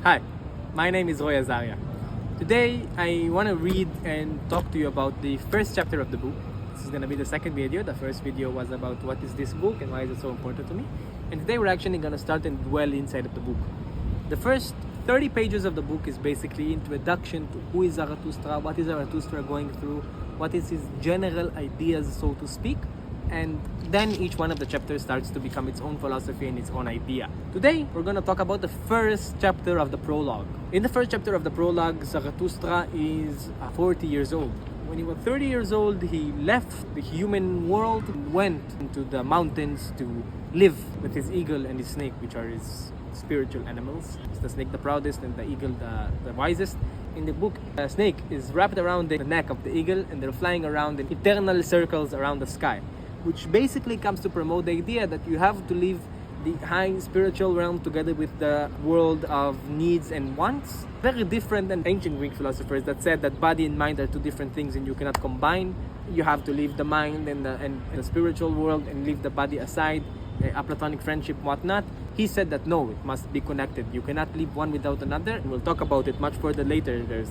Hi, my name is Roy Azaria. Today, I want to read and talk to you about the first chapter of the book. This is going to be the second video. The first video was about what is this book and why is it so important to me. And today we're actually going to start and dwell inside of the book. The first 30 pages of the book is basically introduction to who is Zarathustra, what is Zarathustra going through, what is his general ideas, so to speak. And then each one of the chapters starts to become its own philosophy and its own idea. Today, we're going to talk about the first chapter of the prologue. In the first chapter of the prologue, Zarathustra is 40 years old. When he was 30 years old, he left the human world and went into the mountains to live with his eagle and his snake, which are his spiritual animals. It's the snake the proudest and the eagle the wisest. In the book, the snake is wrapped around the neck of the eagle and they're flying around in eternal circles around the sky, which basically comes to promote the idea that you have to live the high spiritual realm together with the world of needs and wants. Very different than ancient Greek philosophers that said that body and mind are two different things and you cannot combine. You have to leave the mind and the spiritual world and leave the body aside, a platonic friendship, whatnot. He said that no, it must be connected. You cannot leave one without another. And we'll talk about it much further later. There's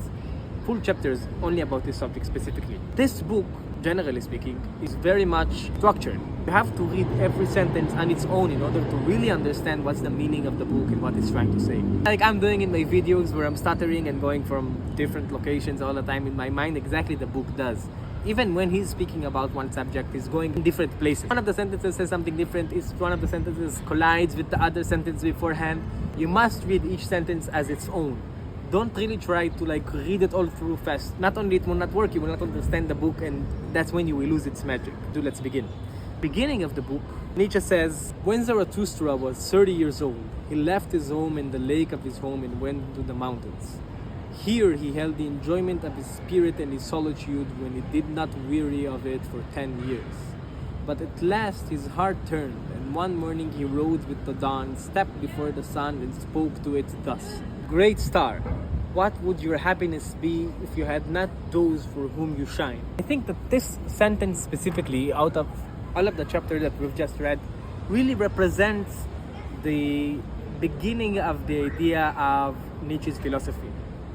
full chapters only about this topic specifically. This book, generally speaking, is very much structured. You have to read every sentence on its own in order to really understand what's the meaning of the book and what it's trying to say. Like I'm doing in my videos where I'm stuttering and going from different locations all the time in my mind, exactly the book does. Even when he's speaking about one subject, he's going in different places. One of the sentences says something different, one of the sentences collides with the other sentence beforehand. You must read each sentence as its own. Don't really try to read it all through fast. Not only it will not work, you will not understand the book, and that's when you will lose its magic. So let's begin. Beginning of the book, Nietzsche says, when Zarathustra was 30 years old, he left his home in the lake of his home and went to the mountains. Here he held the enjoyment of his spirit and his solitude when he did not weary of it for 10 years. But at last his heart turned, and one morning he rose with the dawn, stepped before the sun, and spoke to it thus: Great star, what would your happiness be if you had not those for whom you shine? I think that this sentence specifically, out of all of the chapter that we've just read, really represents the beginning of the idea of Nietzsche's philosophy.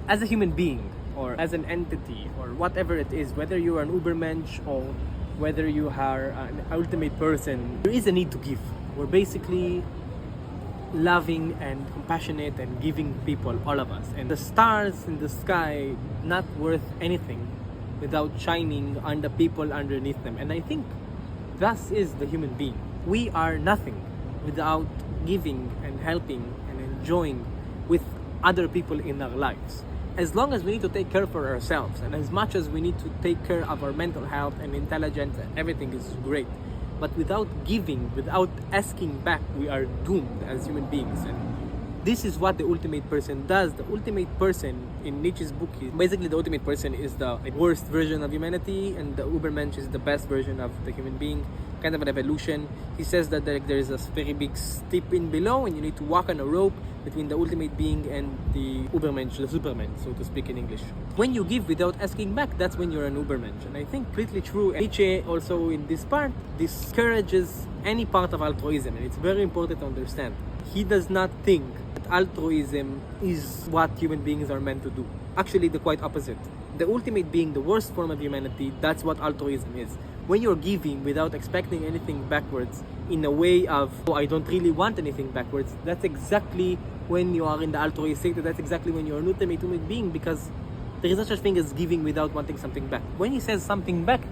As a human being, or as an entity, or whatever it is, whether you are an Ubermensch or whether you are an ultimate person, there is a need to give. We're basically loving and compassionate and giving people, all of us. And the stars in the sky not worth anything without shining on the people underneath them. And I think thus is the human being. We are nothing without giving and helping and enjoying with other people in our lives. As long as we need to take care for ourselves, and as much as we need to take care of our mental health and intelligence, everything is great. But without giving, without asking back, we are doomed as human beings. And this is what the ultimate person does. The ultimate person in Nietzsche's book is basically the ultimate person is the worst version of humanity, and the Ubermensch is the best version of the human being. Kind of an evolution. He says that there is a very big steep in below, and you need to walk on a rope between the ultimate being and the Ubermensch, the Superman, so to speak in English. When you give without asking back, that's when you're an Ubermensch. And I think completely true. And Nietzsche also in this part discourages any part of altruism, and it's very important to understand. He does not think that altruism is what human beings are meant to do. Actually, the quite opposite. The ultimate being, the worst form of humanity, that's what altruism is. When you're giving without expecting anything backwards, in a way of, oh, I don't really want anything backwards, that's exactly when you are in the altruistic, that's exactly when you're an ultimate human being, because there is no such thing as giving without wanting something back. When he says something back,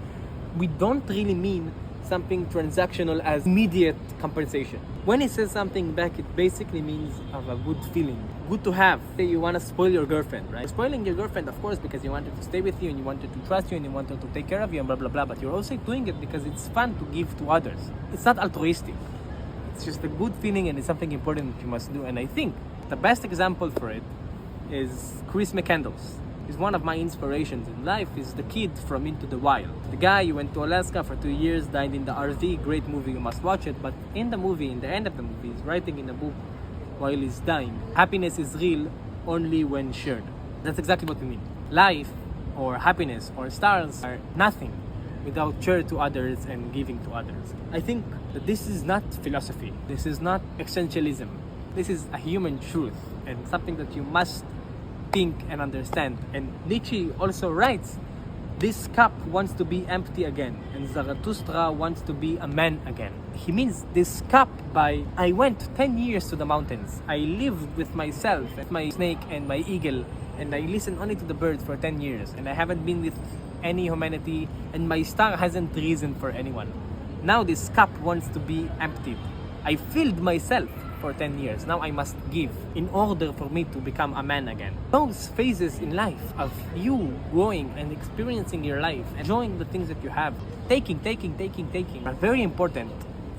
we don't really mean something transactional as immediate compensation. When he says something back, it basically means of a good feeling, good to have. Say you want to spoil your girlfriend, right? Spoiling your girlfriend, of course, because you want her to stay with you and you want her to trust you and you want her to take care of you and blah blah blah, but you're also doing it because it's fun to give to others. It's not altruistic. It's just a good feeling, and it's something important that you must do. And I think the best example for it is Chris McCandless. He's one of my inspirations in life. Is the kid from Into the Wild. The guy who went to Alaska for 2 years, died in the RV. Great movie, you must watch it. But in the movie, in the end of the movie, he's writing in a book while he's dying. Happiness is real only when shared. That's exactly what we mean. Life or happiness or stars are nothing without share to others and giving to others. I think that this is not philosophy. This is not existentialism. This is a human truth and something that you must think and understand. And Nietzsche also writes, this cup wants to be empty again, and Zarathustra wants to be a man again. He means this cup by, I went 10 years to the mountains. I lived with myself, with my snake and my eagle, and I listened only to the birds for 10 years. And I haven't been with any humanity, and my star hasn't risen for anyone. Now this cup wants to be emptied. I filled myself for 10 years. Now I must give in order for me to become a man again. Those phases in life of you growing and experiencing your life, enjoying the things that you have, taking are very important.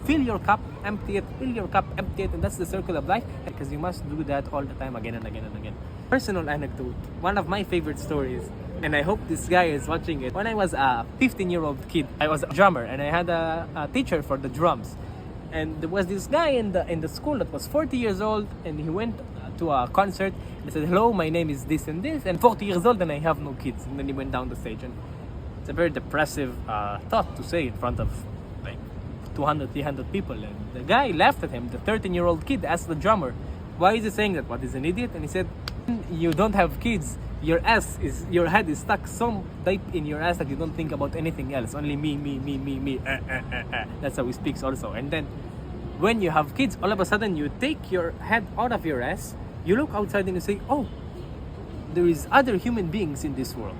Fill your cup, empty it, fill your cup, empty it, and that's the circle of life, because you must do that all the time, again and again and again. Personal anecdote, one of my favorite stories, and I hope this guy is watching it. When I was a 15-year-old kid, I was a drummer, and I had a teacher for the drums. And there was this guy in the school that was 40 years old, and he went to a concert and said, hello, my name is this and this, and 40 years old and I have no kids. And then he went down the stage, and it's a very depressive thought to say in front of like 200, 300 people. And the guy laughed at him. The 13-year-old kid asked the drummer, why is he saying that? What, is an idiot? And he said, you don't have kids. Your head is stuck so deep in your ass that you don't think about anything else. Only me. That's how he speaks also. And then when you have kids, all of a sudden you take your head out of your ass, you look outside and you say, oh, there is other human beings in this world.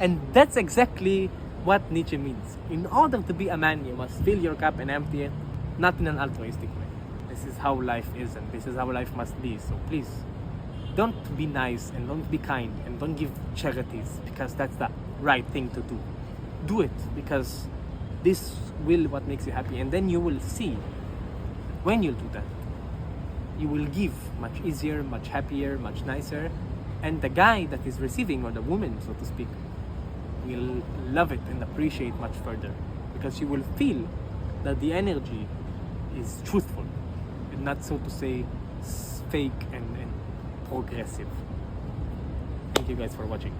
And that's exactly what Nietzsche means. In order to be a man, you must fill your cup and empty it, not in an altruistic way. This is how life is, and this is how life must be. So please, don't be nice and don't be kind and don't give charities because that's the right thing to do. Do it because this will what makes you happy, and then you will see when you do that, you will give much easier, much happier, much nicer, and the guy that is receiving, or the woman so to speak, will love it and appreciate much further because you will feel that the energy is truthful and not so to say fake and progressive. Thank you guys for watching.